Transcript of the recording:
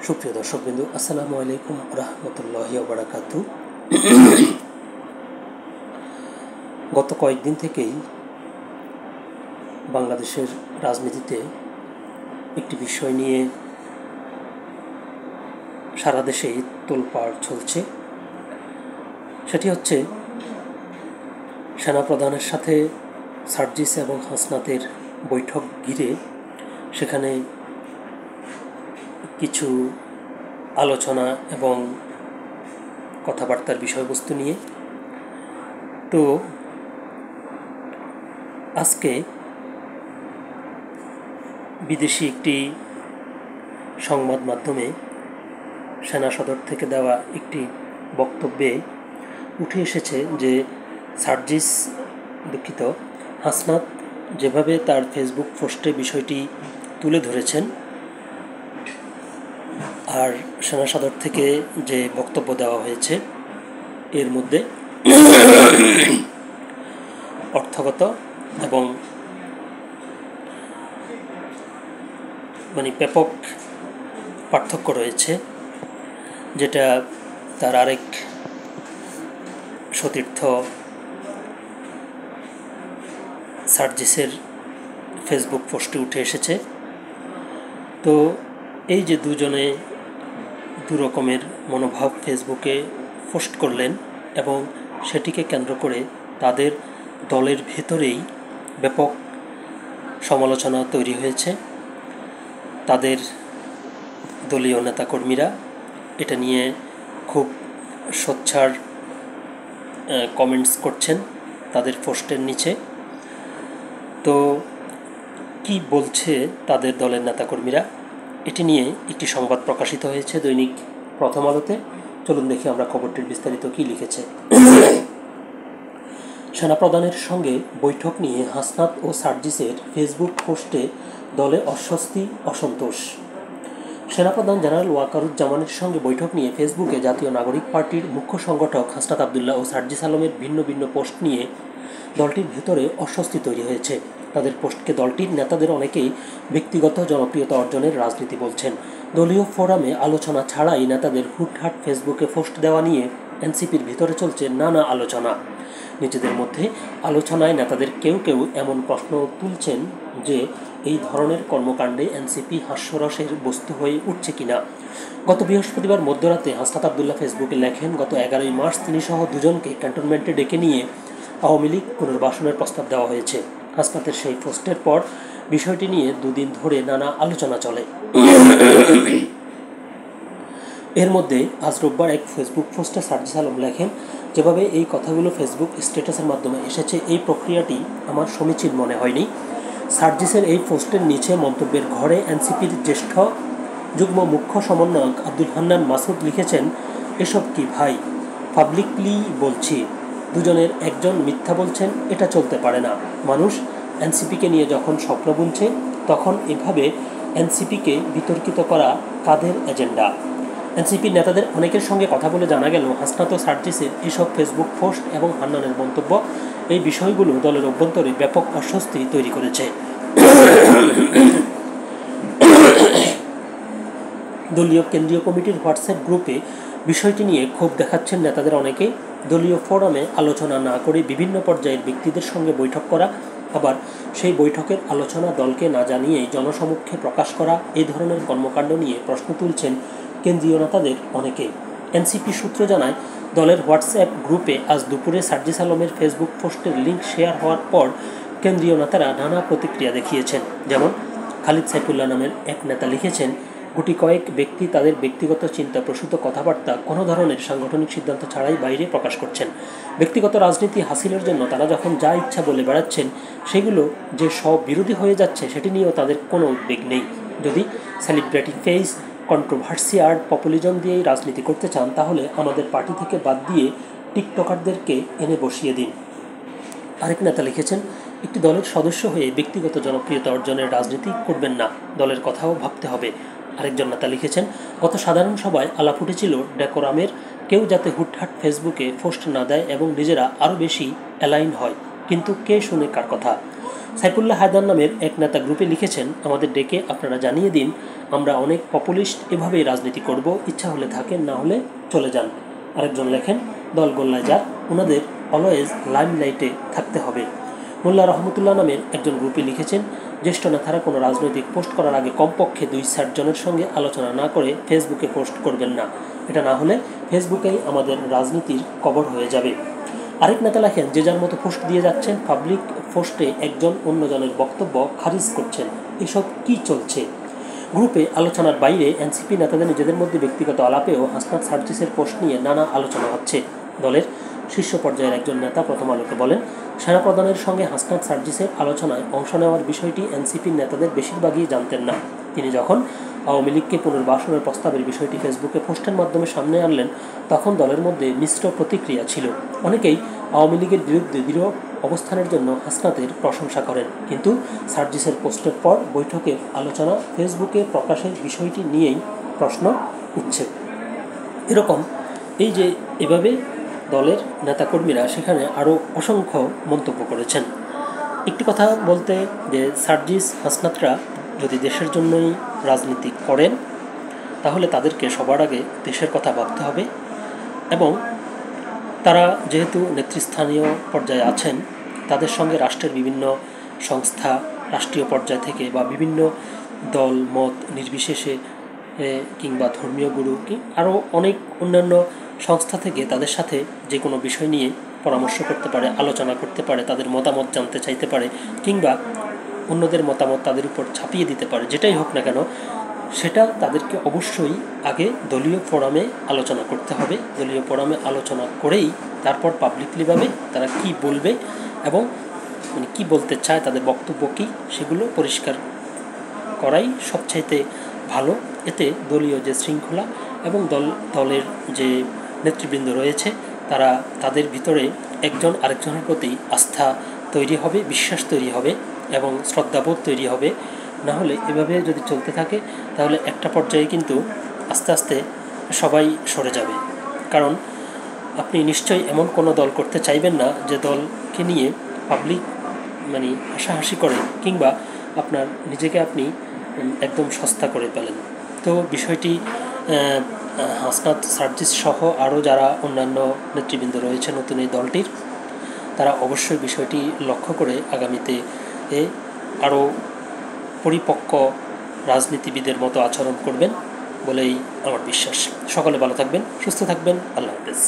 সুপ্রিয় দর্শকবৃন্দ, আসসালামু আলাইকুম রহমতুল্লাহি ওয়া বারাকাতুহু। গত কয়েকদিন থেকেই বাংলাদেশের রাজনীতিতে একটি বিষয় নিয়ে সারা দেশেই তোলপাড় চলছে। সেটি হচ্ছে সেনাপ্রধানের সাথে সার্জিস এবং হাসনাতের বৈঠক ঘিরে সেখানে কিছু আলোচনা এবং কথাবার্তার বিষয়বস্তু নিয়ে। তো আজকে বিদেশি একটি সংবাদ মাধ্যমে সেনা সদর থেকে দেওয়া একটি বক্তব্যে উঠে এসেছে যে হাসনাত যেভাবে তার ফেসবুক পোস্টে বিষয়টি তুলে ধরেছেন আর সেনা সদর থেকে যে বক্তব্য দেওয়া হয়েছে এর মধ্যে অর্থগত এবং ব্যাপক পার্থক্য রয়েছে, যেটা তার আরেক সতীর্থ সার্জিসের ফেসবুক পোস্টে উঠে এসেছে। তো এই যে দুজনে দু রকমের মনোভাব ফেসবুকে পোস্ট করলেন এবং সেটিকে কেন্দ্র করে তাদের দলের ভেতরেই ব্যাপক সমালোচনা তৈরি হয়েছে। তাদের দলীয় নেতাকর্মীরা এটা নিয়ে খুব সোচ্চার কমেন্টস করছেন তাদের পোস্টের নিচে। তো কি বলছে তাদের দলের নেতাকর্মীরা, এটি নিয়ে একটি সংবাদ প্রকাশিত হয়েছে দৈনিক প্রথম আলোতে। চলুন দেখি আমরা খবরটির বিস্তারিত কি লিখেছে। সেনাপ্রধানের সঙ্গে বৈঠক নিয়ে হাসনাত ও সার্জিসের ফেসবুক পোস্টে দলে অস্বস্তি অসন্তোষ। সেনাপ্রধান জেনারেল ওয়াকারুজ্জামানের সঙ্গে বৈঠক নিয়ে ফেসবুকে জাতীয় নাগরিক পার্টির মুখ্য সংগঠক হাসনাত আবদুল্লাহ ও সার্জিস আলমের ভিন্ন ভিন্ন পোস্ট নিয়ে দলটির ভেতরে অস্বস্তি তৈরি হয়েছে। তাদের পোস্টকে দলটির নেতাদের অনেকেই ব্যক্তিগত জনপ্রিয়তা অর্জনের রাজনীতি বলছেন। দলীয় ফোরামে আলোচনা ছাড়াই নেতাদের হুটহাট ফেসবুকে পোস্ট দেওয়া নিয়ে এনসিপির ভিতরে চলছে নানা আলোচনা। নিজেদের মধ্যে আলোচনায় নেতাদের কেউ কেউ এমন প্রশ্ন তুলছেন যে এই ধরনের কর্মকাণ্ডে এনসিপি হাস্যরসের বস্তু হয়ে উঠছে কিনা। গত বৃহস্পতিবার মধ্যরাতে হাসনাত আবদুল্লাহ ফেসবুকে লেখেন, গত 11 মার্চ তিনি সহ দুজনকে ক্যান্টনমেন্টে ডেকে নিয়ে আওয়ামী লীগ পুনর্বাসনের প্রস্তাব দেওয়া হয়েছে। হাসনাতের সেই পোস্টের পর বিষয়টি নিয়ে দুদিন ধরে নানা আলোচনা চলে। এর মধ্যে আজ রোববার এক ফেসবুক পোস্টে সার্জিস আলম লেখেন, যেভাবে এই কথাগুলো ফেসবুক স্ট্যাটাসের মাধ্যমে এসেছে এই প্রক্রিয়াটি আমার সমীচীন মনে হয়নি। সার্জিসের এই পোস্টের নিচে মন্তব্যের ঘরে এনসিপির জ্যেষ্ঠ যুগ্ম মুখ্য সমন্বয়ক আব্দুল হান্নান মাসুদ লিখেছেন, এসব কি ভাই, পাবলিকলি বলছি, দুজনের একজন মিথ্যা বলছেন, এটা চলতে পারে না। মানুষ এনসিপিকে নিয়ে যখন স্বপ্ন বুনছে তখন এভাবে এনসিপিকে বিতর্কিত করা কাদের এজেন্ডা? এনসিপির নেতাদের অনেকের সঙ্গে কথা বলে জানা গেল, হাসনাত ও সার্জিসের এসব ফেসবুক পোস্ট এবং হান্নানের মন্তব্য এই বিষয়গুলো দলের অভ্যন্তরে ব্যাপক অস্বস্তি তৈরি করেছে। দলীয় কেন্দ্রীয় কমিটির হোয়াটসঅ্যাপ গ্রুপে বিষয়টি নিয়ে ক্ষোভ দেখাচ্ছেন নেতাদের অনেকেই। দলীয় ফোরামে আলোচনা না করে বিভিন্ন পর্যায়ের ব্যক্তিদের সঙ্গে বৈঠক করা, আবার সেই বৈঠকের আলোচনা দলকে না জানিয়েই জনসমক্ষে প্রকাশ করা, এই ধরনের কর্মকাণ্ড নিয়ে প্রশ্ন তুলছেন কেন্দ্রীয় নেতাদের অনেকেই। এনসিপি সূত্র জানায়, দলের হোয়াটসঅ্যাপ গ্রুপে আজ দুপুরে সার্জিস আলমের ফেসবুক পোস্টের লিঙ্ক শেয়ার হওয়ার পর কেন্দ্রীয় নেতারা নানা প্রতিক্রিয়া দেখিয়েছেন। যেমন খালিদ সাইফুল্লাহ নামের এক নেতা লিখেছেন, গুটি কয়েক ব্যক্তি তাদের ব্যক্তিগত চিন্তাপ্রসূত কথাবার্তা কোনো ধরনের সাংগঠনিক সিদ্ধান্ত ছাড়াই বাইরে প্রকাশ করছেন। ব্যক্তিগত রাজনীতি হাসিলের জন্য তারা যখন যা ইচ্ছা বলে বেড়াচ্ছেন, সেগুলো যে সব বিরোধী হয়ে যাচ্ছে সেটি নিয়েও তাদের কোনো উদ্বেগ নেই। যদি সেলিব্রিটি ফেস, কন্ট্রোভার্সি আর পপুলিজম দিয়েই রাজনীতি করতে চান, তাহলে আমাদের পার্টি থেকে বাদ দিয়ে টিকটকারদেরকে এনে বসিয়ে দিন। আরেক নেতা লিখেছেন, একটি দলের সদস্য হয়ে ব্যক্তিগত জনপ্রিয়তা অর্জনের রাজনীতি করবেন না, দলের কথাও ভাবতে হবে। আরেকজন নেতা লিখেছেন, গত সাধারণ সভায় আলাপ উঠেছিল ডেকোরামের, কেউ যাতে হুটহাট ফেসবুকে পোস্ট না দেয় এবং নিজেরা আরও বেশি অ্যালাইন হয়, কিন্তু কে শুনে কার কথা? সাইফুল্লাহ হায়দার নামের এক নেতা গ্রুপে লিখেছেন, আমাদের ডেকে আপনারা জানিয়ে দিন, আমরা অনেক পপুলিস্ট, এভাবেই রাজনীতি করব, ইচ্ছা হলে থাকেন, না হলে চলে যান। আরেকজন লেখেন, দল গোল্লায় যাক, ওনাদের অলওয়েজ লাইমলাইটে থাকতে হবে। মোল্লা রহমতুল্লাহ নামের একজন গ্রুপে লিখেছেন, জ্যেষ্ঠ নেতারা কোনো রাজনৈতিক পোস্ট করার আগে কমপক্ষে 2-4 জনের সঙ্গে আলোচনা না করে ফেসবুকে পোস্ট করবেন না, এটা না হলে ফেসবুকেই আমাদের রাজনীতির কবর হয়ে যাবে। আরেক নেতা লেখেন, যে যার মতো পোস্ট দিয়ে যাচ্ছেন, পাবলিক পোস্টে একজন অন্যজনের বক্তব্য খারিজ করছেন, এসব কি চলছে? গ্রুপে আলোচনার বাইরে এনসিপি নেতাদের নিজেদের মধ্যে ব্যক্তিগত আলাপেও হাসনাত সার্জিসের পোস্ট নিয়ে নানা আলোচনা হচ্ছে। দলের শীর্ষ পর্যায়ের একজন নেতা প্রথম আলোকে বলেন, সেনাপ্রধানের সঙ্গে হাসনাত সার্জিসের আলোচনায় অংশ নেওয়ার বিষয়টি এনসিপির নেতাদের বেশিরভাগই জানতেন না। তিনি যখন আওয়ামী লীগকে পুনর্বাসনের প্রস্তাবের বিষয়টি ফেসবুকে পোস্টের মাধ্যমে সামনে আনলেন, তখন দলের মধ্যে মিশ্র প্রতিক্রিয়া ছিল। অনেকেই আওয়ামী লীগের বিরুদ্ধে দৃঢ় অবস্থানের জন্য হাসনাতের প্রশংসা করেন, কিন্তু সার্জিসের পোস্টের পর বৈঠকের আলোচনা ফেসবুকে প্রকাশের বিষয়টি নিয়েই প্রশ্ন উঠছে। এরকম এই যে এভাবে দলের নেতাকর্মীরা সেখানে আরও অসংখ্য মন্তব্য করেছেন। একটি কথা বলতে, যে সার্জিস হাসনাতরা যদি দেশের জন্যই রাজনীতি করেন, তাহলে তাদেরকে সবার আগে দেশের কথা ভাবতে হবে, এবং তারা যেহেতু নেতৃস্থানীয় পর্যায়ে আছেন, তাদের সঙ্গে রাষ্ট্রের বিভিন্ন সংস্থা, রাষ্ট্রীয় পর্যায় থেকে বা বিভিন্ন দল মত নির্বিশেষে কিংবা ধর্মীয় গুরু আরও অনেক অন্যান্য সংস্থা থেকে তাদের সাথে যে কোনো বিষয় নিয়ে পরামর্শ করতে পারে, আলোচনা করতে পারে, তাদের মতামত জানতে চাইতে পারে, কিংবা অন্যদের মতামত তাদের উপর ছাপিয়ে দিতে পারে। যেটাই হোক না কেন, সেটা তাদেরকে অবশ্যই আগে দলীয় ফোরামে আলোচনা করতে হবে। দলীয় ফোরামে আলোচনা করেই তারপর পাবলিকলিভাবে তারা কি বলবে এবং মানে কী বলতে চায়, তাদের বক্তব্য কী, সেগুলো পরিষ্কার করাই সবচাইতে ভালো। এতে দলীয় যে শৃঙ্খলা এবং দলের যে নেতৃবৃন্দ রয়েছে, তাদের ভিতরে একজন আরেকজনের প্রতি আস্থা তৈরি হবে, বিশ্বাস তৈরি হবে এবং শ্রদ্ধাবোধ তৈরি হবে। না হলে এভাবে যদি চলতে থাকে, তাহলে একটা পর্যায়ে কিন্তু আস্তে আস্তে সবাই সরে যাবে। কারণ আপনি নিশ্চয়ই এমন কোনো দল করতে চাইবেন না যে দলকে নিয়ে পাবলিক মানে হাসাহাসি করে কিংবা আপনার নিজেকে আপনি একদম সস্তা করে পেলেন। তো বিষয়টি হাসনাত সার্জিস সহ আরও যারা অন্যান্য নেতৃবৃন্দ রয়েছে নতুন এই দলটির, তারা অবশ্যই বিষয়টি লক্ষ্য করে আগামীতে আরও পরিপক্ক রাজনীতিবিদের মতো আচরণ করবেন বলেই আমার বিশ্বাস। সকলে ভালো থাকবেন, সুস্থ থাকবেন। আল্লাহ হাফেজ।